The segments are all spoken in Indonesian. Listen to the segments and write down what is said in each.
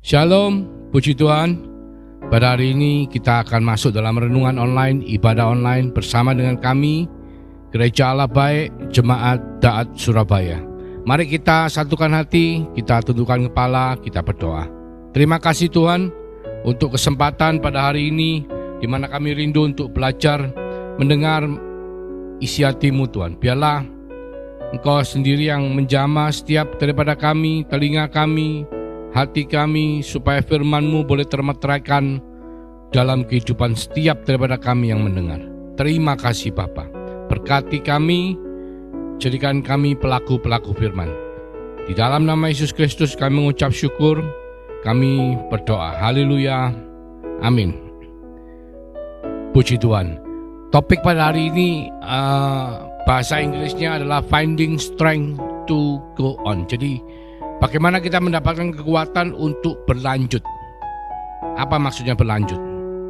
Shalom, puji Tuhan. Pada hari ini kita akan masuk dalam renungan online, ibadah online bersama dengan kami, Gereja Allah Baik, Jemaat Daat Surabaya. Mari kita satukan hati, kita tundukkan kepala, kita berdoa. Terima kasih Tuhan untuk kesempatan pada hari ini, di mana kami rindu untuk belajar mendengar isi hati-Mu Tuhan. Biarlah Engkau sendiri yang menjamah setiap daripada kami, telinga kami, hati kami, supaya firman-Mu boleh termeteraikan dalam kehidupan setiap daripada kami yang mendengar. Terima kasih Bapa. Berkati kami, jadikan kami pelaku-pelaku firman. Di dalam nama Yesus Kristus kami mengucap syukur, kami berdoa. Haleluya. Amin. Puji Tuhan. Topik pada hari ini bahasa Inggrisnya adalah finding strength to go on. Jadi bagaimana kita mendapatkan kekuatan untuk berlanjut. Apa maksudnya berlanjut?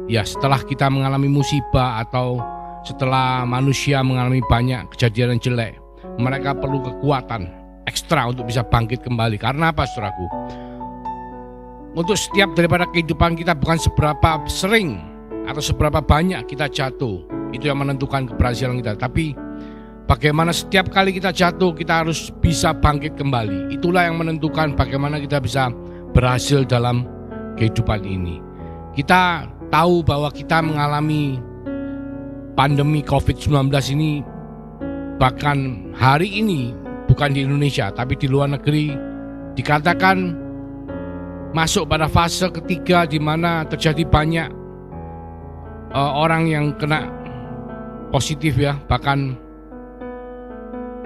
Ya, setelah kita mengalami musibah atau setelah manusia mengalami banyak kejadian yang jelek, mereka perlu kekuatan ekstra untuk bisa bangkit kembali. Karena apa, saudaraku? Untuk setiap daripada kehidupan kita, bukan seberapa sering atau seberapa banyak kita jatuh, itu yang menentukan keberhasilan kita. Tapi bagaimana setiap kali kita jatuh, kita harus bisa bangkit kembali. Itulah yang menentukan bagaimana kita bisa berhasil dalam kehidupan ini. Kita tahu bahwa kita mengalami pandemi COVID-19 ini, bahkan hari ini bukan di Indonesia tapi di luar negeri, dikatakan masuk pada fase ketiga di mana terjadi banyak orang yang kena positif ya, bahkan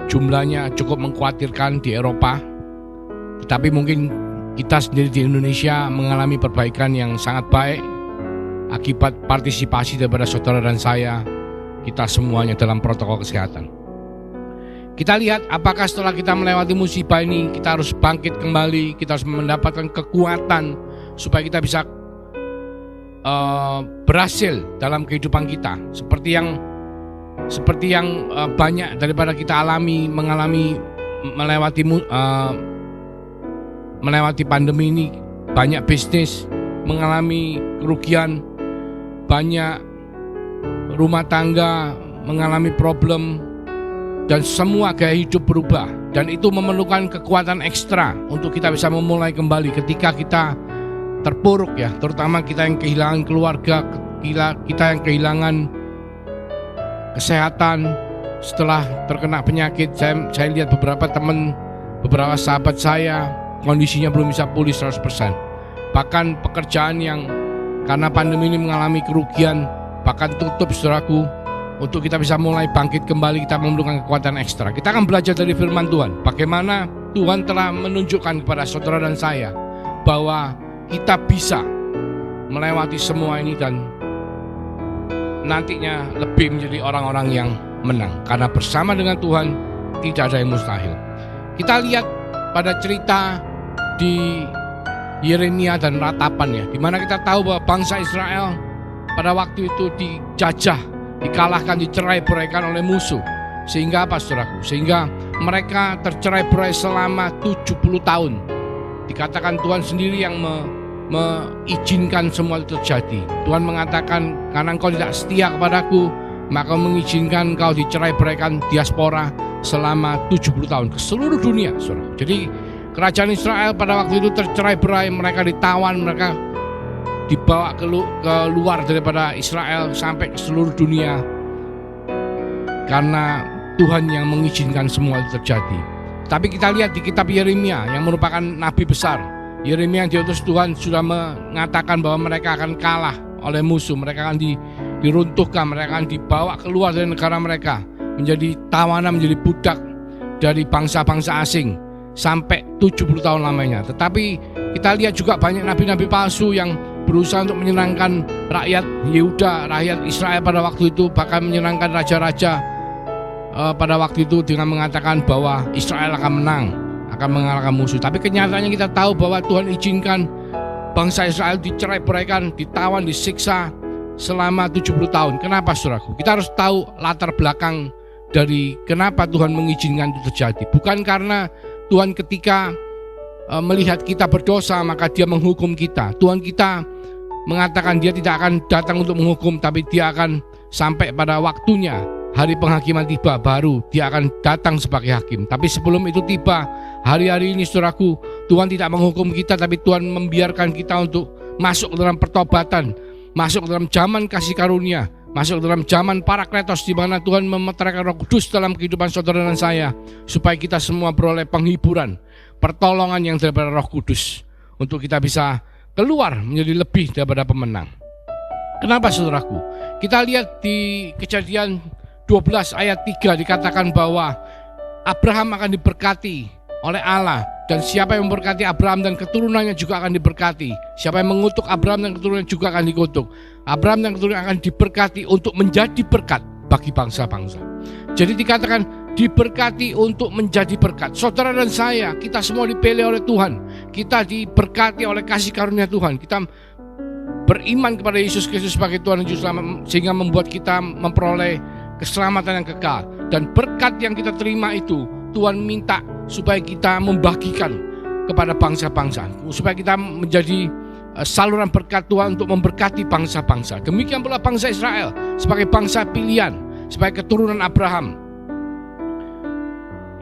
jumlahnya cukup mengkhawatirkan di Eropa. Tetapi mungkin kita sendiri di Indonesia mengalami perbaikan yang sangat baik akibat partisipasi daripada saudara dan saya, kita semuanya dalam protokol kesehatan. Kita lihat apakah setelah kita melewati musibah ini, kita harus bangkit kembali, kita harus mendapatkan kekuatan supaya kita bisa berhasil dalam kehidupan kita. Seperti yang banyak daripada kita melewati pandemi ini, banyak bisnis mengalami kerugian, banyak rumah tangga mengalami problem, dan semua gaya hidup berubah. Dan itu memerlukan kekuatan ekstra untuk kita bisa memulai kembali ketika kita terpuruk ya, terutama kita yang kehilangan keluarga, kita yang kehilangan kesehatan setelah terkena penyakit. Saya lihat beberapa sahabat saya kondisinya belum bisa pulih 100%. Bahkan pekerjaan yang karena pandemi ini mengalami kerugian bahkan tutup, saudaraku. Untuk kita bisa mulai bangkit kembali, kita memerlukan kekuatan ekstra. Kita akan belajar dari firman Tuhan, bagaimana Tuhan telah menunjukkan kepada saudara dan saya bahwa kita bisa melewati semua ini dan nantinya lebih menjadi orang-orang yang menang. Karena bersama dengan Tuhan tidak ada yang mustahil. Kita lihat pada cerita di Yeremia dan ratapan ya, di mana kita tahu bahwa bangsa Israel pada waktu itu dijajah, dikalahkan, dicerai-beraikan oleh musuh. Sehingga apa, saudaraku? Sehingga mereka tercerai-berai selama 70 tahun. Dikatakan Tuhan sendiri yang mengizinkan semua itu terjadi. Tuhan mengatakan, karena engkau tidak setia kepadaku, maka mengizinkan engkau dicerai-beraikan diaspora selama 70 tahun ke seluruh dunia, saudara. Jadi kerajaan Israel pada waktu itu tercerai-berai, mereka ditawan, mereka dibawa ke luar daripada Israel sampai ke seluruh dunia, karena Tuhan yang mengizinkan semua itu terjadi. Tapi kita lihat di kitab Yeremia yang merupakan nabi besar, Yeremia yang diutus Tuhan sudah mengatakan bahwa mereka akan kalah oleh musuh, mereka akan diruntuhkan, mereka akan dibawa keluar dari negara mereka, menjadi tawanan, menjadi budak dari bangsa-bangsa asing sampai 70 tahun lamanya. Tetapi kita lihat juga banyak nabi-nabi palsu yang berusaha untuk menyenangkan rakyat Yehuda, rakyat Israel pada waktu itu, bahkan menyenangkan raja-raja pada waktu itu dengan mengatakan bahwa Israel akan menang, akan mengalahkan musuh. Tapi kenyataannya kita tahu bahwa Tuhan izinkan bangsa Israel dicerai-beraikan, ditawan, disiksa selama 70 tahun. Kenapa, saudaraku? Kita harus tahu latar belakang dari kenapa Tuhan mengizinkan itu terjadi. Bukan karena Tuhan ketika melihat kita berdosa, maka dia menghukum kita. Tuhan kita mengatakan dia tidak akan datang untuk menghukum, tapi dia akan sampai pada waktunya, hari penghakiman tiba, baru dia akan datang sebagai hakim. Tapi sebelum itu tiba, hari-hari ini saudaraku, Tuhan tidak menghukum kita, tapi Tuhan membiarkan kita untuk masuk ke dalam pertobatan, masuk ke dalam zaman kasih karunia, masuk ke dalam zaman Parakletos, di mana Tuhan memeteraikan Roh Kudus dalam kehidupan saudara dan saya, supaya kita semua beroleh penghiburan, pertolongan yang daripada Roh Kudus, untuk kita bisa keluar menjadi lebih daripada pemenang. Kenapa saudaraku? Kita lihat di Kejadian 12 ayat 3 dikatakan bahwa Abraham akan diberkati oleh Allah, dan siapa yang memberkati Abraham dan keturunannya juga akan diberkati. Siapa yang mengutuk Abraham dan keturunannya juga akan dikutuk. Abraham dan keturunannya akan diberkati untuk menjadi berkat bagi bangsa-bangsa. Jadi dikatakan diberkati untuk menjadi berkat. Saudara dan saya, kita semua dipilih oleh Tuhan. Kita diberkati oleh kasih karunia Tuhan. Kita beriman kepada Yesus Kristus sebagai Tuhan dan Juru Selamat, sehingga membuat kita memperoleh keselamatan yang kekal. Dan berkat yang kita terima itu Tuhan minta supaya kita membagikan kepada bangsa-bangsa, supaya kita menjadi saluran berkat Tuhan untuk memberkati bangsa-bangsa. Demikian pula bangsa Israel sebagai bangsa pilihan, sebagai keturunan Abraham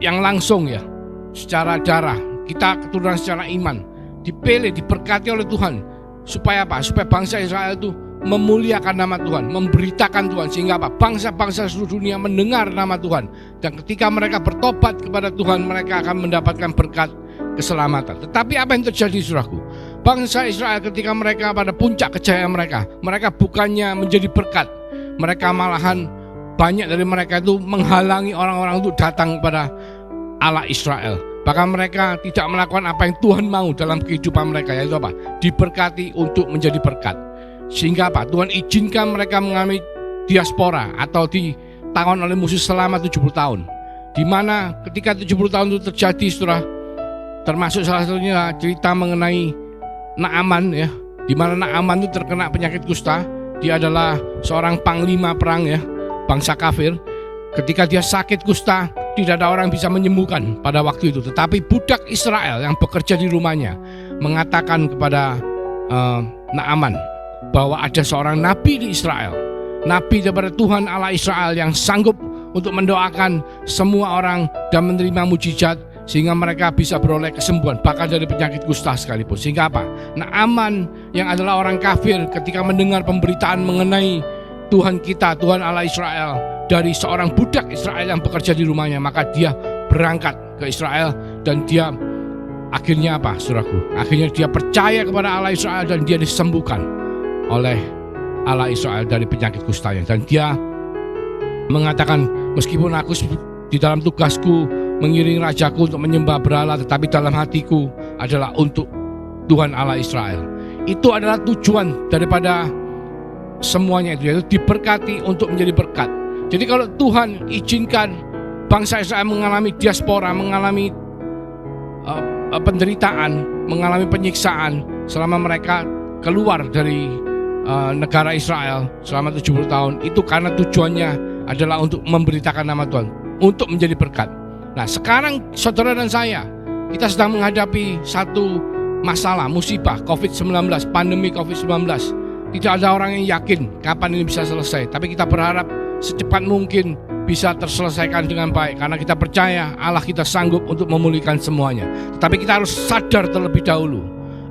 yang langsung ya, secara darah, kita keturunan secara iman, dipilih, diberkati oleh Tuhan. Supaya apa? Supaya bangsa Israel itu memuliakan nama Tuhan, memberitakan Tuhan, sehingga apa? Bangsa-bangsa seluruh dunia mendengar nama Tuhan, dan ketika mereka bertobat kepada Tuhan, mereka akan mendapatkan berkat keselamatan. Tetapi apa yang terjadi saudaraku? Bangsa Israel ketika mereka pada puncak kejayaan mereka bukannya menjadi berkat, mereka malahan banyak dari mereka itu menghalangi orang-orang untuk datang kepada Allah Israel. Bahkan mereka tidak melakukan apa yang Tuhan mau dalam kehidupan mereka, yaitu apa? Diberkati untuk menjadi berkat. Sehingga apa? Tuhan izinkan mereka mengalami diaspora atau ditawan oleh musuh selama 70 tahun. Di mana ketika 70 tahun itu terjadi, saudara, termasuk salah satunya cerita mengenai Naaman ya, di mana Naaman itu terkena penyakit kusta. Dia adalah seorang panglima perang ya, bangsa kafir. Ketika dia sakit kusta, tidak ada orang yang bisa menyembuhkan pada waktu itu. Tetapi budak Israel yang bekerja di rumahnya mengatakan kepada Naaman bahwa ada seorang nabi di Israel, nabi daripada Tuhan Allah Israel, yang sanggup untuk mendoakan semua orang dan menerima mujizat sehingga mereka bisa beroleh kesembuhan bahkan dari penyakit kusta sekalipun. Sehingga apa? Naaman yang adalah orang kafir ketika mendengar pemberitaan mengenai Tuhan kita, Tuhan Allah Israel, dari seorang budak Israel yang bekerja di rumahnya, maka dia berangkat ke Israel dan dia akhirnya apa, saudaraku? Akhirnya dia percaya kepada Allah Israel dan dia disembuhkan oleh Allah Israel dari penyakit kustanya. Dan dia mengatakan, meskipun aku di dalam tugasku mengiring rajaku untuk menyembah berhala, tetapi dalam hatiku adalah untuk Tuhan Allah Israel. Itu adalah tujuan daripada semuanya itu, yaitu diberkati untuk menjadi berkat. Jadi kalau Tuhan izinkan bangsa Israel mengalami diaspora, mengalami penderitaan, mengalami penyiksaan selama mereka keluar dari negara Israel selama 70 tahun, itu karena tujuannya adalah untuk memberitakan nama Tuhan, untuk menjadi berkat. Nah sekarang saudara dan saya, kita sedang menghadapi satu masalah, musibah COVID-19, pandemi COVID-19. Tidak ada orang yang yakin kapan ini bisa selesai, tapi kita berharap secepat mungkin bisa terselesaikan dengan baik, karena kita percaya Allah kita sanggup untuk memulihkan semuanya. Tetapi kita harus sadar terlebih dahulu,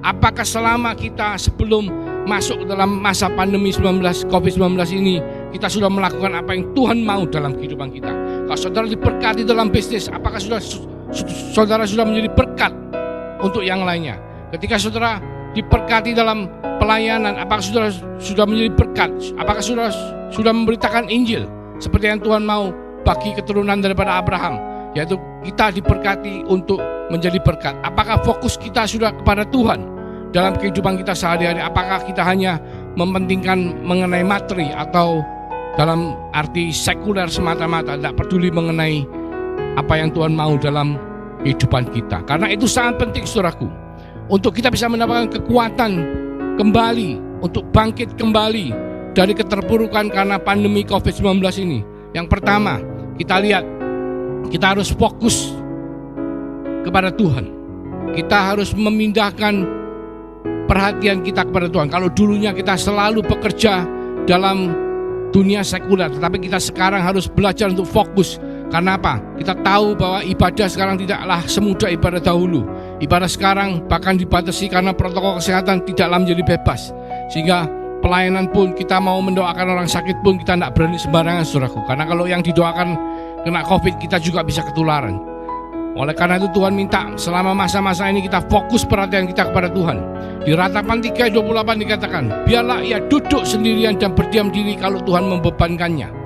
apakah selama kita sebelum masuk ke dalam masa pandemi COVID-19 ini, kita sudah melakukan apa yang Tuhan mau dalam kehidupan kita. Kalau saudara diberkati dalam bisnis, apakah saudara sudah menjadi berkat untuk yang lainnya? Ketika saudara diberkati dalam pelayanan, apakah saudara sudah menjadi berkat? Apakah saudara sudah memberitakan Injil seperti yang Tuhan mau bagi keturunan daripada Abraham, yaitu kita diberkati untuk menjadi berkat? Apakah fokus kita sudah kepada Tuhan dalam kehidupan kita sehari-hari? Apakah kita hanya mementingkan mengenai materi atau dalam arti sekuler semata-mata, tidak peduli mengenai apa yang Tuhan mau dalam kehidupan kita? Karena itu sangat penting saudaraku, untuk kita bisa mendapatkan kekuatan kembali, untuk bangkit kembali dari keterpurukan karena pandemi COVID-19 ini. Yang pertama, kita lihat, kita harus fokus kepada Tuhan. kita harus memindahkan perhatian kita kepada Tuhan. Kalau dulunya kita selalu bekerja dalam dunia sekuler, tetapi kita sekarang harus belajar untuk fokus. Karena apa? Kita tahu bahwa ibadah sekarang tidaklah semudah ibadah dahulu. Ibadah sekarang bahkan dibatasi karena protokol kesehatan tidaklah menjadi bebas. Sehingga pelayanan pun, kita mau mendoakan orang sakit pun kita tidak berani sembarangan, saudaraku. Karena kalau yang didoakan kena COVID, kita juga bisa ketularan. Oleh karena itu Tuhan minta selama masa-masa ini kita fokus perhatian kita kepada Tuhan. Di Ratapan 3:28 dikatakan, biarlah ia duduk sendirian dan berdiam diri kalau Tuhan membebankannya.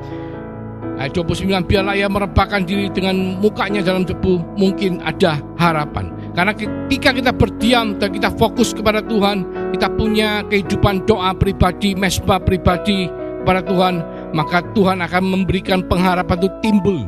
Ayat 29, biarlah ia merebahkan diri dengan mukanya dalam debu, mungkin ada harapan. Karena ketika kita berdiam dan kita fokus kepada Tuhan, kita punya kehidupan doa pribadi, mesbah pribadi kepada Tuhan, maka Tuhan akan memberikan pengharapan itu timbul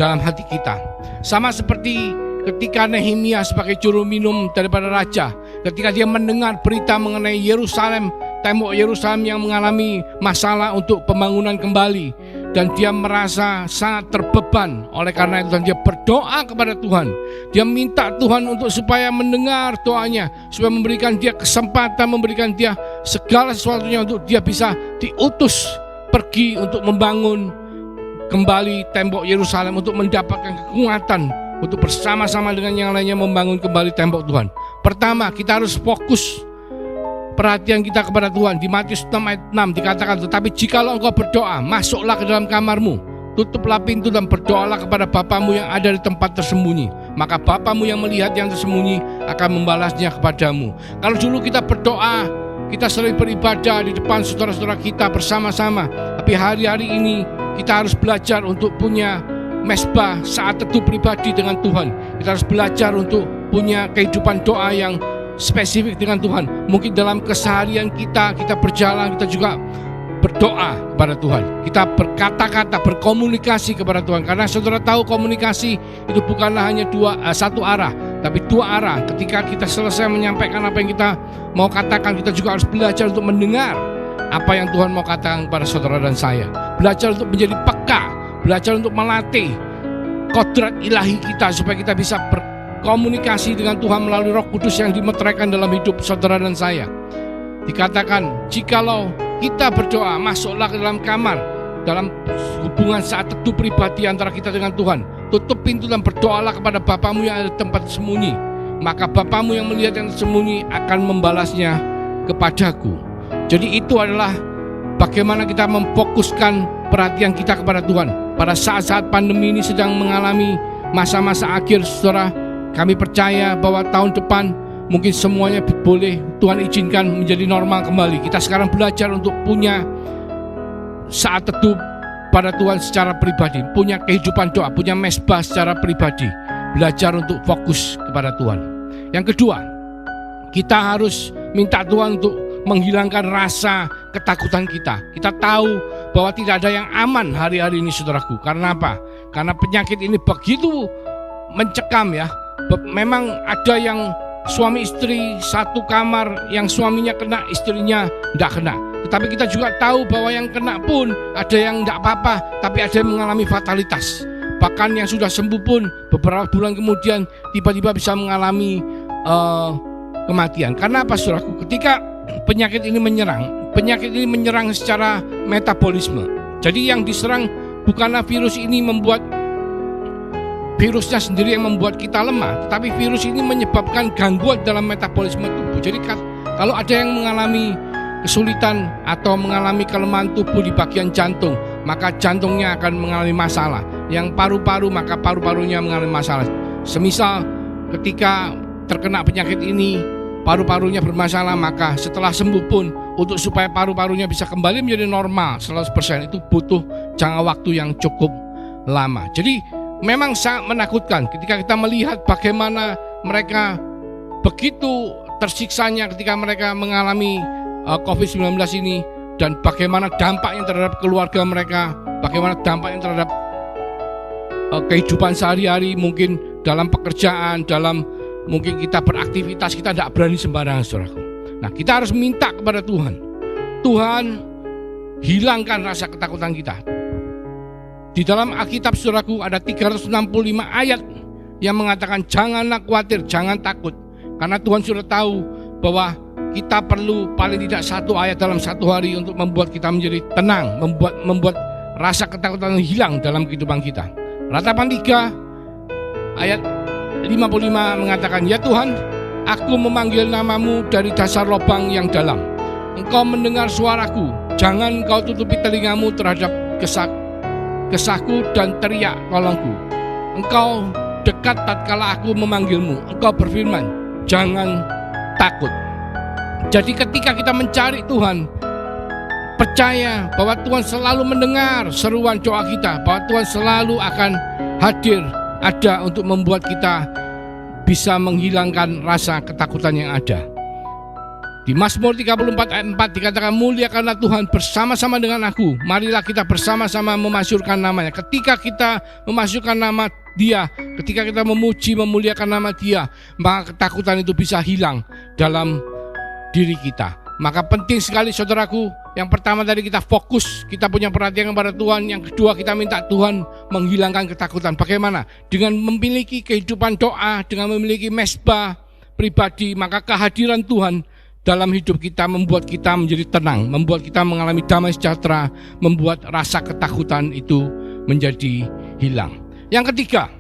dalam hati kita. Sama seperti ketika Nehemia sebagai juru minum daripada raja, ketika dia mendengar berita mengenai Yerusalem, tembok Yerusalem yang mengalami masalah untuk pembangunan kembali, dan dia merasa sangat terbeban. Oleh karena itu dia berdoa kepada Tuhan. Dia minta Tuhan untuk supaya mendengar doanya, supaya memberikan dia kesempatan, memberikan dia segala sesuatunya untuk dia bisa diutus pergi untuk membangun kembali tembok Yerusalem, untuk mendapatkan kekuatan untuk bersama-sama dengan yang lainnya membangun kembali tembok Tuhan. Pertama, kita harus fokus perhatian kita kepada Tuhan. Di Matius 6 ayat 6 dikatakan, tetapi jikalau engkau berdoa, masuklah ke dalam kamarmu, tutuplah pintu dan berdoalah kepada Bapamu yang ada di tempat tersembunyi. Maka Bapamu yang melihat yang tersembunyi akan membalasnya kepadamu. Kalau dulu kita berdoa, kita sering beribadah di depan saudara-saudara kita bersama-sama. Tapi hari-hari ini kita harus belajar untuk punya mesbah saat teduh pribadi dengan Tuhan. Kita harus belajar untuk punya kehidupan doa yang spesifik dengan Tuhan. Mungkin dalam keseharian kita berjalan, kita juga berdoa kepada Tuhan. Kita berkata-kata, berkomunikasi kepada Tuhan. Karena saudara tahu komunikasi itu bukanlah hanya satu arah, tapi dua arah. Ketika kita selesai menyampaikan apa yang kita mau katakan, kita juga harus belajar untuk mendengar apa yang Tuhan mau katakan kepada saudara dan saya. Belajar untuk menjadi peka, belajar untuk melatih kodrat ilahi kita supaya kita bisa komunikasi dengan Tuhan melalui Roh Kudus yang dimeteraikan dalam hidup saudara dan saya. Dikatakan, jikalau kita berdoa, masuklah ke dalam kamar, dalam hubungan saat teduh pribadi antara kita dengan Tuhan. Tutup pintu dan berdoalah kepada Bapamu yang ada di tempat sembunyi. Maka Bapamu yang melihat yang tersembunyi akan membalasnya kepadaku. Jadi itu adalah bagaimana kita memfokuskan perhatian kita kepada Tuhan. Pada saat-saat pandemi ini sedang mengalami masa-masa akhir, saudara, kami percaya bahwa tahun depan mungkin semuanya boleh Tuhan izinkan menjadi normal kembali. Kita sekarang belajar untuk punya saat teduh pada Tuhan secara pribadi, punya kehidupan doa, punya mesbah secara pribadi, belajar untuk fokus kepada Tuhan. Yang kedua, kita harus minta Tuhan untuk menghilangkan rasa ketakutan kita. Kita tahu bahwa tidak ada yang aman hari-hari ini, saudaraku. Karena apa? Karena penyakit ini begitu mencekam ya. Memang ada yang suami istri satu kamar, yang suaminya kena, istrinya tidak kena. Tetapi kita juga tahu bahwa yang kena pun ada yang tidak apa-apa, tapi ada yang mengalami fatalitas. Bahkan yang sudah sembuh pun beberapa bulan kemudian tiba-tiba bisa mengalami kematian. Karena apa, saudaraku? Ketika penyakit ini menyerang secara metabolisme. Jadi yang diserang bukanlah virus ini membuat virusnya sendiri yang membuat kita lemah, tetapi virus ini menyebabkan gangguan dalam metabolisme tubuh. Jadi kalau ada yang mengalami kesulitan atau mengalami kelemahan tubuh di bagian jantung, maka jantungnya akan mengalami masalah. Yang paru-paru, maka paru-parunya mengalami masalah. Semisal ketika terkena penyakit ini, paru-parunya bermasalah, maka setelah sembuh pun untuk supaya paru-parunya bisa kembali menjadi normal 100% itu butuh jangka waktu yang cukup lama. Jadi memang sangat menakutkan ketika kita melihat bagaimana mereka begitu tersiksanya ketika mereka mengalami COVID-19 ini, dan bagaimana dampaknya terhadap keluarga mereka, bagaimana dampaknya terhadap kehidupan sehari-hari, mungkin dalam pekerjaan, dalam mungkin kita beraktivitas, kita tidak berani sembarangan, saudaraku. Nah, kita harus minta kepada Tuhan. Tuhan, hilangkan rasa ketakutan kita. Di dalam Alkitab, saudaraku, ada 365 ayat yang mengatakan janganlah khawatir, jangan takut. Karena Tuhan sudah tahu bahwa kita perlu paling tidak 1 ayat dalam 1 hari untuk membuat kita menjadi tenang, membuat rasa ketakutan hilang dalam kehidupan kita. Ratapan 3 ayat 55 mengatakan, "Ya Tuhan, aku memanggil namamu dari dasar lubang yang dalam. Engkau mendengar suaraku, jangan engkau tutupi telingamu terhadap kesahku dan teriak tolongku. Engkau dekat tatkala aku memanggilmu, engkau berfirman, jangan takut." Jadi ketika kita mencari Tuhan, percaya bahwa Tuhan selalu mendengar seruan doa kita, bahwa Tuhan selalu akan hadir, ada untuk membuat kita bisa menghilangkan rasa ketakutan yang ada. Di Mazmur 34 ayat 4 dikatakan, "Muliakanlah Tuhan bersama-sama dengan aku. Marilah kita bersama-sama memasyurkan namanya." Ketika kita memasyurkan nama Dia, ketika kita memuji, memuliakan nama Dia, maka ketakutan itu bisa hilang dalam diri kita. Maka penting sekali saudaraku, yang pertama tadi kita fokus, kita punya perhatian kepada Tuhan. Yang kedua kita minta Tuhan menghilangkan ketakutan. Bagaimana? Dengan memiliki kehidupan doa, dengan memiliki mezbah pribadi, maka kehadiran Tuhan dalam hidup kita membuat kita menjadi tenang, membuat kita mengalami damai sejahtera, membuat rasa ketakutan itu menjadi hilang. Yang ketiga,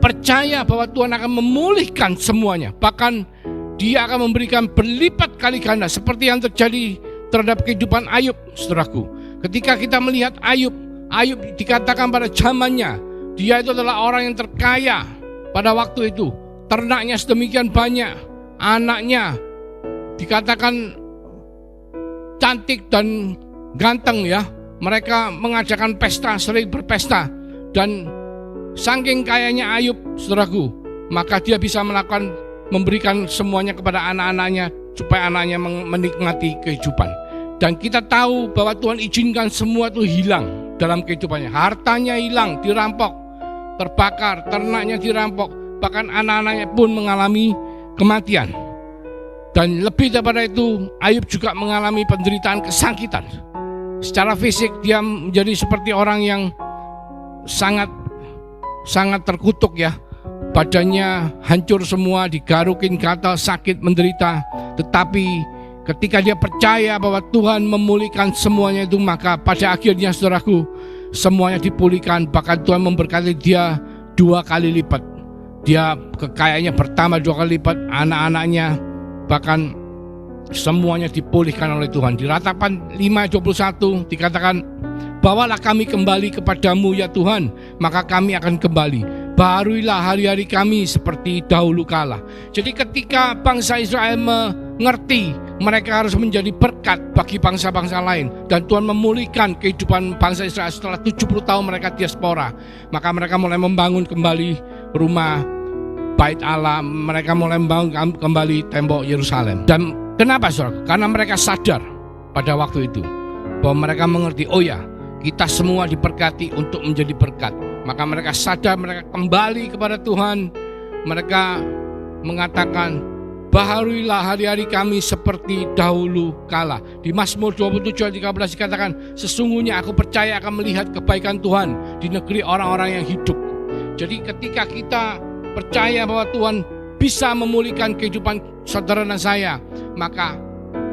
percaya bahwa Tuhan akan memulihkan semuanya. Bahkan Dia akan memberikan berlipat kali ganda, seperti yang terjadi terhadap kehidupan Ayub, saudaraku. Ketika kita melihat Ayub dikatakan pada zamannya, dia itu adalah orang yang terkaya pada waktu itu. Ternaknya sedemikian banyak, anaknya dikatakan cantik dan ganteng ya. Mereka mengadakan pesta, sering berpesta. Dan saking kayanya Ayub, saudaraku, maka dia bisa memberikan semuanya kepada anak-anaknya supaya anaknya menikmati kehidupan. Dan kita tahu bahwa Tuhan izinkan semua itu hilang dalam kehidupannya. Hartanya hilang, dirampok, terbakar, ternaknya dirampok, bahkan anak-anaknya pun mengalami kematian. Dan lebih daripada itu, Ayub juga mengalami penderitaan kesakitan. Secara fisik dia menjadi seperti orang yang sangat terkutuk ya. Badannya hancur semua, digarukin gatal, sakit, menderita. Tetapi ketika dia percaya bahwa Tuhan memulihkan semuanya itu, maka pada akhirnya saudaraku, semuanya dipulihkan. Bahkan Tuhan memberkati dia 2 kali lipat. Dia kekayaannya bertambah 2 kali lipat, anak-anaknya bahkan semuanya dipulihkan oleh Tuhan. Di Ratapan 5:21 dikatakan, "Bawalah kami kembali kepadamu ya Tuhan, maka kami akan kembali. Baharuilah hari-hari kami seperti dahulu kala." Jadi ketika bangsa Israel mengerti mereka harus menjadi berkat bagi bangsa-bangsa lain, dan Tuhan memulihkan kehidupan bangsa Israel setelah 70 tahun mereka diaspora, maka mereka mulai membangun kembali rumah Bait Allah, mereka mulai membangun kembali tembok Yerusalem. Dan kenapa saudara? Karena mereka sadar pada waktu itu bahwa mereka mengerti, oh ya, kita semua diberkati untuk menjadi berkat. Maka mereka sadar, mereka kembali kepada Tuhan. Mereka mengatakan, "Baharuilah hari-hari kami seperti dahulu kala." Di Mazmur 27:13 dikatakan, "Sesungguhnya aku percaya akan melihat kebaikan Tuhan di negeri orang-orang yang hidup." Jadi ketika kita percaya bahwa Tuhan bisa memulihkan kehidupan saudara dan saya, maka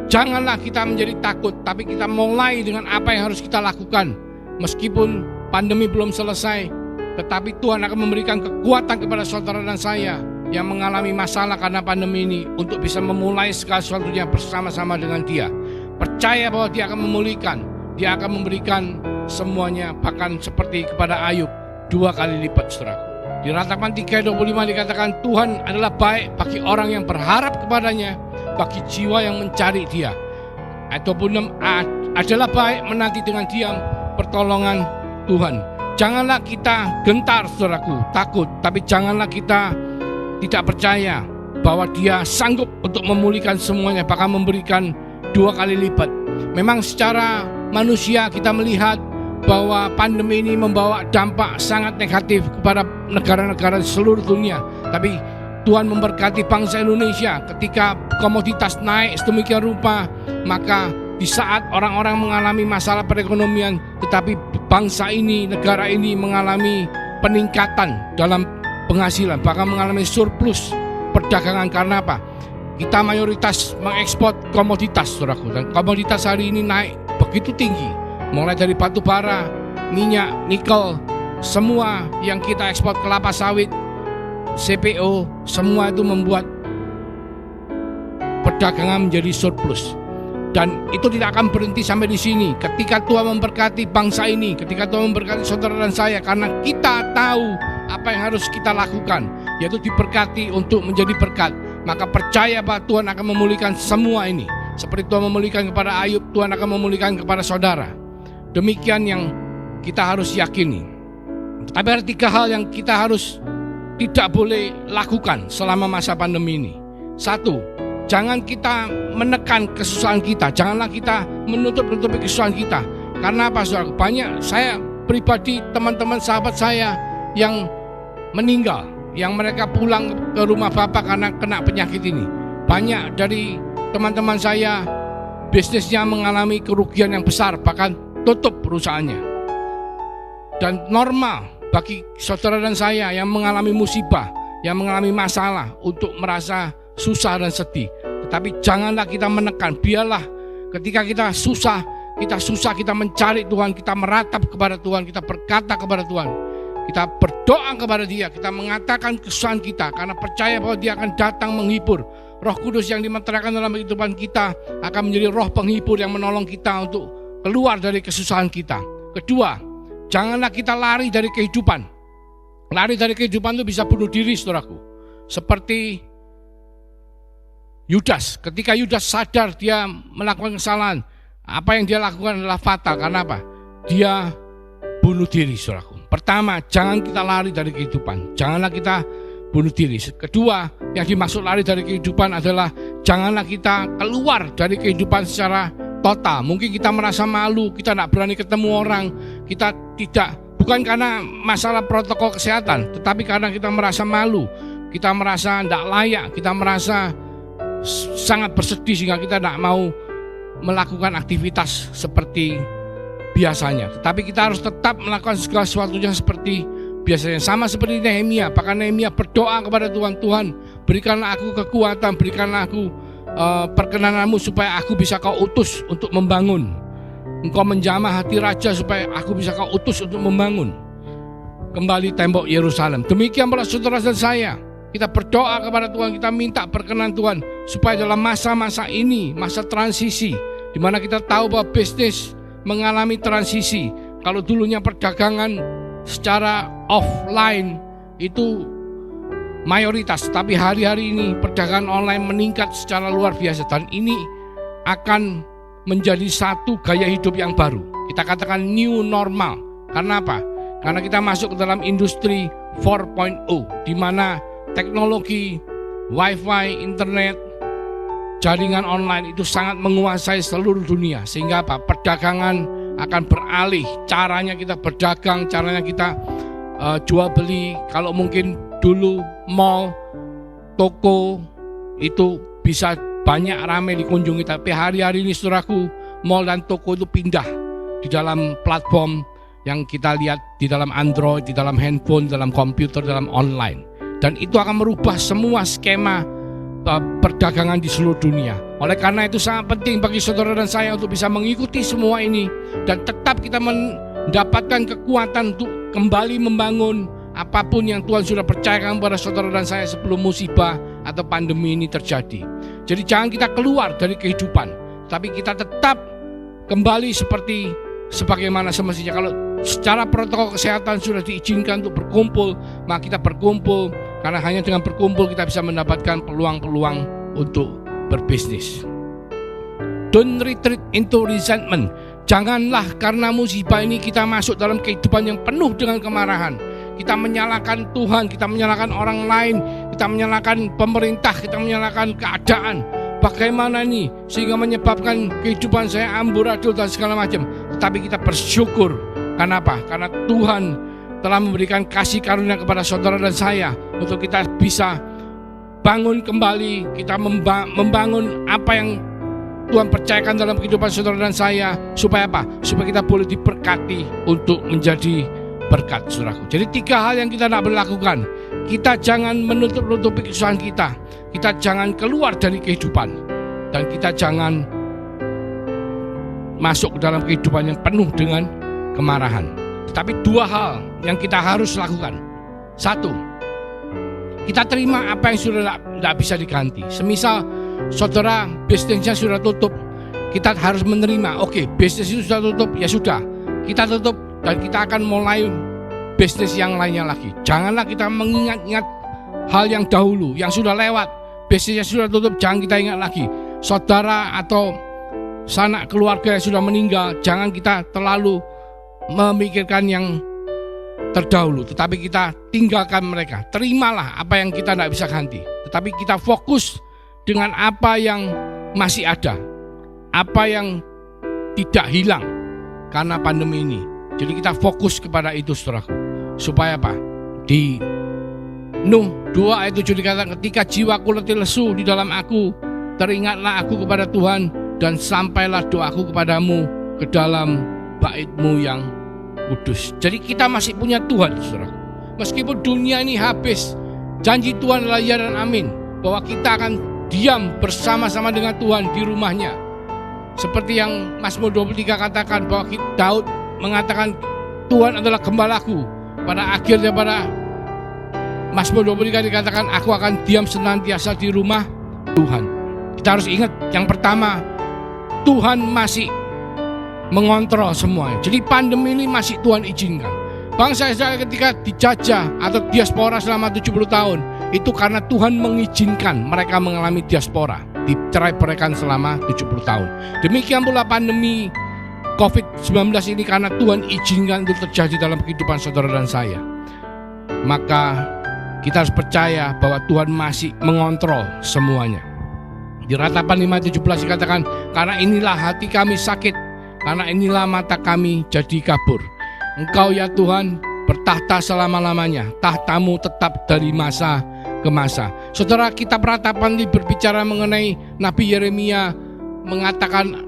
janganlah kita menjadi takut, tapi kita mulai dengan apa yang harus kita lakukan. Meskipun pandemi belum selesai, tetapi Tuhan akan memberikan kekuatan kepada saudara dan saya yang mengalami masalah karena pandemi ini, untuk bisa memulai segala sesuatunya bersama-sama dengan Dia. Percaya bahwa Dia akan memulihkan, Dia akan memberikan semuanya, bahkan seperti kepada Ayub 2 kali lipat, saudara. Di Ratapan 3:25 dikatakan, "Tuhan adalah baik bagi orang yang berharap kepadanya, bagi jiwa yang mencari Dia." Ayat 26, "Adalah baik menanti dengan diam pertolongan Tuhan." Janganlah kita gentar, saudaraku, takut, tapi janganlah kita tidak percaya bahwa Dia sanggup untuk memulihkan semuanya, bahkan memberikan 2 kali lipat. Memang secara manusia kita melihat bahwa pandemi ini membawa dampak sangat negatif kepada negara-negara di seluruh dunia. Tapi Tuhan memberkati bangsa Indonesia. Ketika komoditas naik sedemikian rupa, maka di saat orang-orang mengalami masalah perekonomian, tetapi bangsa ini, negara ini mengalami peningkatan dalam penghasilan, bahkan mengalami surplus perdagangan. Karena apa? Kita mayoritas mengekspor komoditas, saudaraku, dan komoditas hari ini naik begitu tinggi, mulai dari batu bara, minyak, nikel, semua yang kita ekspor, kelapa sawit, CPO, semua itu membuat perdagangan menjadi surplus. Dan itu tidak akan berhenti sampai di sini. Ketika Tuhan memberkati bangsa ini, ketika Tuhan memberkati saudara dan saya, karena kita tahu apa yang harus kita lakukan, yaitu diberkati untuk menjadi berkat, maka percaya bahwa Tuhan akan memulihkan semua ini. Seperti Tuhan memulihkan kepada Ayub, Tuhan akan memulihkan kepada saudara. Demikian yang kita harus yakini. Tapi ada 3 hal yang kita harus tidak boleh lakukan selama masa pandemi ini. 1, jangan kita menekan kesusahan kita. Janganlah kita menutup-nutupi kesusahan kita. Karena apa, saudara? Banyak saya pribadi, teman-teman, sahabat saya yang meninggal, yang mereka pulang ke rumah Bapak karena kena penyakit ini. Banyak dari teman-teman saya bisnisnya mengalami kerugian yang besar, bahkan tutup perusahaannya. Dan normal bagi saudara dan saya yang mengalami musibah, yang mengalami masalah, untuk merasa susah dan sedih. Tetapi janganlah kita menekan. Biarlah ketika kita susah, kita mencari Tuhan, kita meratap kepada Tuhan, kita berkata kepada Tuhan, kita berdoa kepada Dia, kita mengatakan kesusahan kita, karena percaya bahwa Dia akan datang menghibur. Roh Kudus yang dimeteraikan dalam kehidupan kita akan menjadi roh penghibur yang menolong kita untuk keluar dari kesusahan kita. Kedua, janganlah kita lari dari kehidupan. Lari dari kehidupan itu bisa bunuh diri, saudaraku. Seperti Yudas, ketika Yudas sadar dia melakukan kesalahan, apa yang dia lakukan adalah fatal. Karena apa? Dia bunuh diri, saudaraku. Pertama, jangan kita lari dari kehidupan. Janganlah kita bunuh diri. Kedua, yang dimaksud lari dari kehidupan adalah janganlah kita keluar dari kehidupan secara total. Mungkin kita merasa malu, kita tidak berani ketemu orang, kita tidak, bukan karena masalah protokol kesehatan, tetapi karena kita merasa malu, kita merasa tidak layak, kita merasa sangat bersedih sehingga kita tidak mau melakukan aktivitas seperti biasanya. Tetapi kita harus tetap melakukan segala sesuatunya seperti biasanya. Sama seperti Nehemia. Bahkan Nehemia berdoa kepada Tuhan, Tuhan berikanlah aku kekuatan, berikanlah aku perkenananmu supaya aku bisa kau utus untuk membangun. Engkau menjamah hati raja supaya aku bisa kau utus untuk membangun kembali tembok Yerusalem. Demikian pula saudara dan saya, kita berdoa kepada Tuhan, kita minta perkenan Tuhan supaya dalam masa-masa ini, masa transisi, di mana kita tahu bahwa bisnis mengalami transisi. Kalau dulunya perdagangan secara offline itu mayoritas, tapi hari-hari ini perdagangan online meningkat secara luar biasa, dan ini akan menjadi satu gaya hidup yang baru. Kita katakan new normal. Karena apa? Karena kita masuk ke dalam industri 4.0, di mana teknologi, wifi, internet, jaringan online itu sangat menguasai seluruh dunia. Sehingga apa? Perdagangan akan beralih. Caranya kita berdagang, caranya kita jual beli. Kalau mungkin dulu mall, toko itu bisa banyak ramai dikunjungi, tapi hari-hari ini saudaraku, mall dan toko itu pindah di dalam platform yang kita lihat di dalam Android, di dalam handphone, dalam komputer, dalam online. Dan itu akan merubah semua skema perdagangan di seluruh dunia. Oleh karena itu sangat penting bagi saudara dan saya untuk bisa mengikuti semua ini dan tetap kita mendapatkan kekuatan untuk kembali membangun apapun yang Tuhan sudah percayakan kepada saudara dan saya sebelum musibah atau pandemi ini terjadi. Jadi jangan kita keluar dari kehidupan, tapi kita tetap kembali sebagaimana semestinya. Kalau secara protokol kesehatan sudah diizinkan untuk berkumpul, maka kita berkumpul, karena hanya dengan berkumpul kita bisa mendapatkan peluang-peluang untuk berbisnis. Don't retreat into resentment. Janganlah karena musibah ini kita masuk dalam kehidupan yang penuh dengan kemarahan. Kita menyalahkan Tuhan, kita menyalahkan orang lain, kita menyalahkan pemerintah, kita menyalahkan keadaan. Bagaimana ini sehingga menyebabkan kehidupan saya amburadul dan segala macam. Tetapi kita bersyukur. Kenapa? Karena Tuhan telah memberikan kasih karunia kepada saudara dan saya untuk kita bisa bangun kembali, kita membangun apa yang Tuhan percayakan dalam kehidupan saudara dan saya. Supaya apa? Supaya kita boleh diberkati untuk menjadi berkat, saudaraku. Jadi 3 hal yang kita tidak boleh lakukan. Kita jangan menutup-nutupi kesusahan kita. Kita jangan keluar dari kehidupan, dan kita jangan masuk ke dalam kehidupan yang penuh dengan kemarahan. Tetapi dua hal yang kita harus lakukan. Satu, kita terima apa yang sudah tidak bisa diganti. Semisal saudara bisnisnya sudah tutup, kita harus menerima, oke, bisnis itu sudah tutup, ya sudah, kita tutup dan kita akan mulai bisnis yang lainnya lagi. Janganlah kita mengingat-ingat hal yang dahulu, yang sudah lewat. Bisnisnya sudah tutup, jangan kita ingat lagi. Saudara atau sanak keluarga yang sudah meninggal, jangan kita terlalu memikirkan yang terdahulu, tetapi kita tinggalkan mereka. Terimalah apa yang kita tidak bisa ganti, tetapi kita fokus dengan apa yang masih ada, apa yang tidak hilang karena pandemi ini. Jadi kita fokus kepada itu, saudaraku. Supaya apa? Di Nuh 2 ayat 7 dikatakan, ketika jiwaku letih lesu di dalam aku, teringatlah aku kepada Tuhan, dan sampailah doaku kepadamu ke dalam bait-Mu yang kudus. Jadi kita masih punya Tuhan, saudara. Meskipun dunia ini habis, janji Tuhan adalah ya dan amin, bahwa kita akan diam bersama-sama dengan Tuhan di rumahnya. Seperti yang Mazmur 23 katakan, bahwa Daud mengatakan Tuhan adalah gembalaku. Pada akhirnya pada Mazmur 23 dikatakan, aku akan diam senantiasa di rumah Tuhan. Kita harus ingat, yang pertama, Tuhan masih mengontrol semuanya. Jadi pandemi ini masih Tuhan izinkan. Bangsa Israel ketika dijajah atau diaspora selama 70 tahun, itu karena Tuhan mengizinkan mereka mengalami diaspora, dicerai-beraikan selama 70 tahun. Demikian pula pandemi COVID-19 ini karena Tuhan izinkan itu terjadi dalam kehidupan saudara dan saya. Maka kita harus percaya bahwa Tuhan masih mengontrol semuanya. Di Ratapan 5:17 dikatakan, karena inilah hati kami sakit, karena inilah mata kami jadi kabur. Engkau ya Tuhan bertahta selama-lamanya, tahtamu tetap dari masa ke masa. Saudara, kitab Ratapan ini berbicara mengenai Nabi Yeremia, mengatakan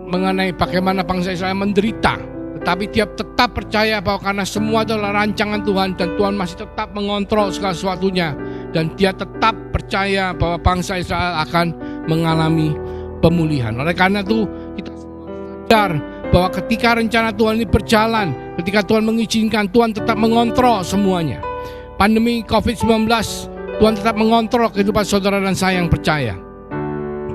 mengenai bagaimana bangsa Israel menderita, tetapi dia tetap percaya bahwa karena semua adalah rancangan Tuhan dan Tuhan masih tetap mengontrol segala sesuatunya, dan dia tetap percaya bahwa bangsa Israel akan mengalami pemulihan. Oleh karena itu kita sadar bahwa ketika rencana Tuhan ini berjalan, ketika Tuhan mengizinkan, Tuhan tetap mengontrol semuanya. Pandemi COVID-19, Tuhan tetap mengontrol kehidupan saudara dan saya yang percaya.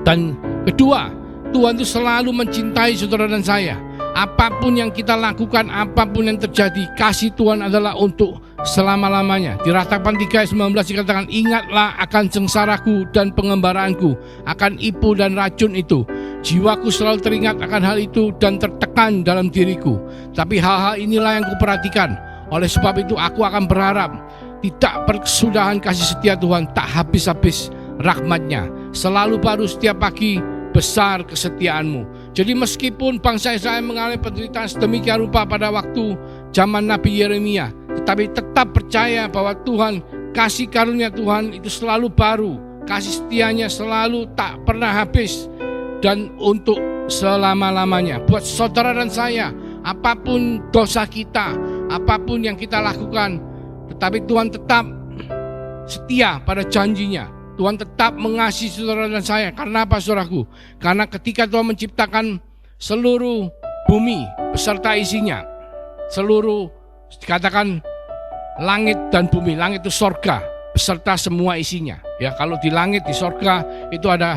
Dan kedua, Tuhan itu selalu mencintai saudara dan saya. Apapun yang kita lakukan, apapun yang terjadi, kasih Tuhan adalah untuk selama-lamanya. Di Ratapan 3:19 dikatakan, ingatlah akan sengsaraku dan pengembaraanku, akan ipu dan racun itu. Jiwaku selalu teringat akan hal itu dan tertekan dalam diriku. Tapi hal-hal inilah yang kuperhatikan. Oleh sebab itu aku akan berharap tidak berkesudahan kasih setia Tuhan, tak habis-habis rahmat-Nya. Selalu baru setiap pagi, besar kesetiaanmu. Jadi meskipun bangsa Israel mengalami penderitaan sedemikian rupa pada waktu zaman Nabi Yeremia, tetapi tetap percaya bahwa Tuhan, kasih karunia Tuhan itu selalu baru, kasih setianya selalu tak pernah habis, dan untuk selama-lamanya. Buat saudara dan saya, apapun dosa kita, apapun yang kita lakukan, tetapi Tuhan tetap setia pada janjinya. Tuhan tetap mengasihi saudara dan saya. Karena apa, saudaraku? Karena ketika Tuhan menciptakan seluruh bumi beserta isinya, seluruh dikatakan langit dan bumi, langit itu sorga beserta semua isinya. Ya, kalau di langit, di sorga itu ada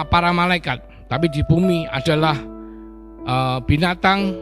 para malaikat, tapi di bumi adalah binatang,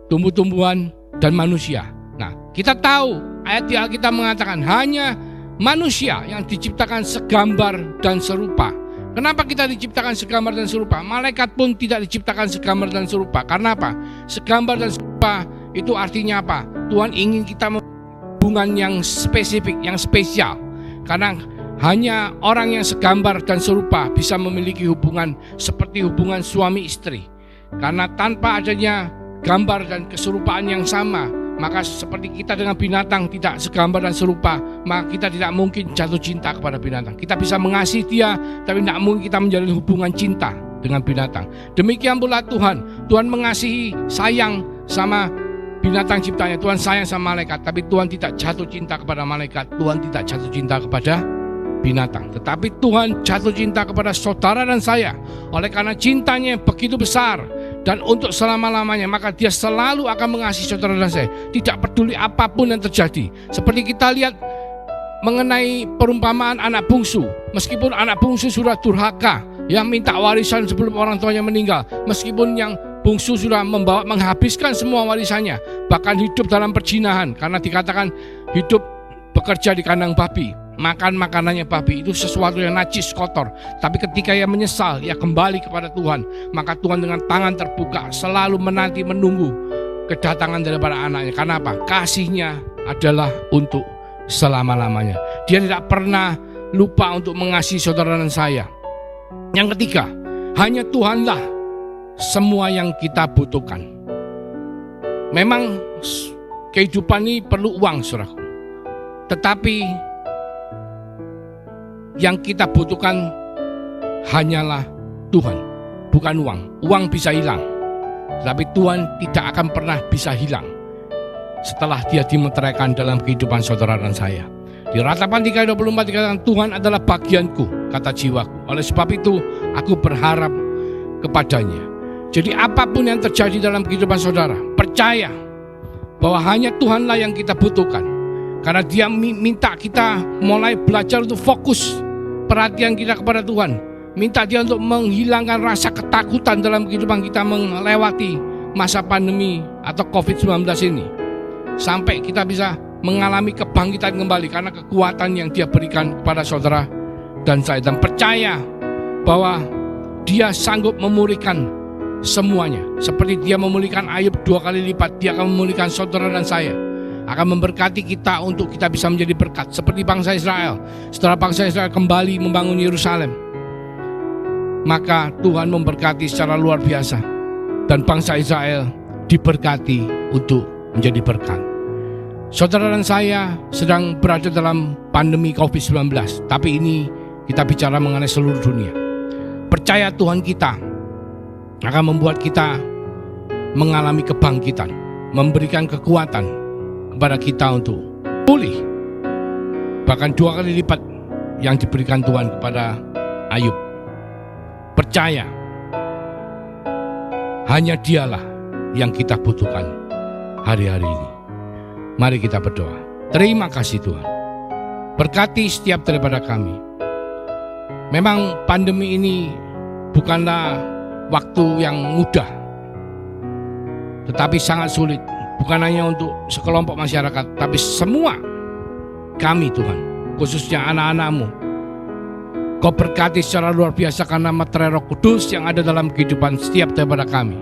tumbuh-tumbuhan, dan manusia. Nah, kita tahu ayat di Alkitab mengatakan hanya manusia yang diciptakan segambar dan serupa. Kenapa kita diciptakan segambar dan serupa? Malaikat pun tidak diciptakan segambar dan serupa. Karena apa? Segambar dan serupa itu artinya apa? Tuhan ingin kita hubungan yang spesifik, yang spesial. Karena hanya orang yang segambar dan serupa bisa memiliki hubungan seperti hubungan suami istri. Karena tanpa adanya gambar dan keserupaan yang sama, maka seperti kita dengan binatang tidak segambar dan serupa, maka kita tidak mungkin jatuh cinta kepada binatang. Kita bisa mengasihi dia, tapi tidak mungkin kita menjalin hubungan cinta dengan binatang. Demikian pula Tuhan. Tuhan mengasihi, sayang sama binatang ciptanya. Tuhan sayang sama malaikat, tapi Tuhan tidak jatuh cinta kepada malaikat. Tuhan tidak jatuh cinta kepada binatang. Tetapi Tuhan jatuh cinta kepada saudara dan saya. Oleh karena cintanya begitu besar dan untuk selama-lamanya, maka dia selalu akan mengasihi saudara dan saya. Tidak peduli apapun yang terjadi. Seperti kita lihat mengenai perumpamaan anak bungsu. Meskipun anak bungsu sudah durhaka, yang minta warisan sebelum orang tuanya meninggal. Meskipun yang bungsu sudah menghabiskan semua warisannya, bahkan hidup dalam perjinahan, karena dikatakan hidup bekerja di kandang babi, makan makanannya babi, itu sesuatu yang najis, kotor. Tapi ketika ia menyesal, ia kembali kepada Tuhan, maka Tuhan dengan tangan terbuka selalu menanti, menunggu kedatangan daripada anaknya. Karena apa? Kasihnya adalah untuk selama-lamanya. Dia tidak pernah lupa untuk mengasihi saudara dan saya. Yang ketiga, hanya Tuhanlah semua yang kita butuhkan. Memang kehidupan ini perlu uang, saudaraku. Tetapi yang kita butuhkan hanyalah Tuhan, bukan uang. Uang bisa hilang, tetapi Tuhan tidak akan pernah bisa hilang setelah dia dimeteraikan dalam kehidupan saudara dan saya. Di Ratapan 3:24 dikatakan, Tuhan adalah bagianku, kata jiwaku. Oleh sebab itu aku berharap kepadanya. Jadi apapun yang terjadi dalam kehidupan saudara, percaya bahwa hanya Tuhanlah yang kita butuhkan. Karena dia minta kita mulai belajar untuk fokus perhatian kita kepada Tuhan. Minta dia untuk menghilangkan rasa ketakutan dalam kehidupan kita melewati masa pandemi atau COVID-19 ini. Sampai kita bisa mengalami kebangkitan kembali karena kekuatan yang dia berikan kepada saudara dan saya. Dan percaya bahwa dia sanggup memulihkan semuanya. Seperti dia memulihkan Ayub 2 kali lipat, dia akan memulihkan saudara dan saya. Akan memberkati kita untuk kita bisa menjadi berkat. Seperti bangsa Israel. Setelah bangsa Israel kembali membangun Yerusalem, maka Tuhan memberkati secara luar biasa. Dan bangsa Israel diberkati untuk menjadi berkat. Saudara dan saya sedang berada dalam pandemi COVID-19. Tapi ini kita bicara mengenai seluruh dunia. Percaya Tuhan kita akan membuat kita mengalami kebangkitan, memberikan kekuatan kepada kita untuk pulih. Bahkan 2 kali lipat yang diberikan Tuhan kepada Ayub. Percaya hanya dialah yang kita butuhkan hari-hari ini. Mari kita berdoa. Terima kasih Tuhan. Berkati setiap daripada kami. Memang pandemi ini bukanlah waktu yang mudah, tetapi sangat sulit. Bukan hanya untuk sekelompok masyarakat, tapi semua kami Tuhan, khususnya anak-anak-Mu. Kau berkati secara luar biasa karena materai Roh Kudus yang ada dalam kehidupan setiap daripada kami.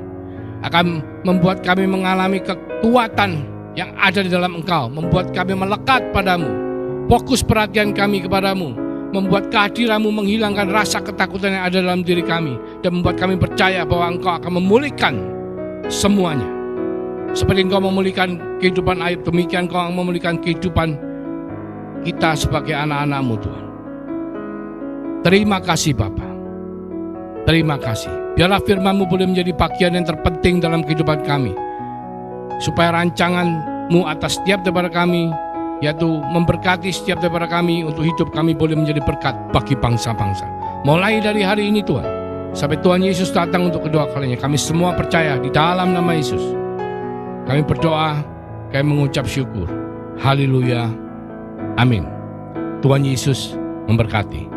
Akan membuat kami mengalami kekuatan yang ada di dalam Engkau, membuat kami melekat padamu, fokus perhatian kami kepadamu, membuat kehadiranmu menghilangkan rasa ketakutan yang ada dalam diri kami, dan membuat kami percaya bahwa Engkau akan memulihkan semuanya. Seperti Engkau memulihkan kehidupan Ayub, demikian Engkau memulihkan kehidupan kita sebagai anak-anak-Mu Tuhan. Terima kasih Bapa. Terima kasih. Biarlah firman-Mu boleh menjadi bagian yang terpenting dalam kehidupan kami, supaya rancangan-Mu atas setiap daripada kami, yaitu memberkati setiap daripada kami untuk hidup kami boleh menjadi berkat bagi bangsa-bangsa. Mulai dari hari ini Tuhan, sampai Tuhan Yesus datang untuk kedua kalinya, kami semua percaya di dalam nama Yesus. Kami berdoa, kami mengucap syukur. Haleluya. Amin. Tuhan Yesus memberkati.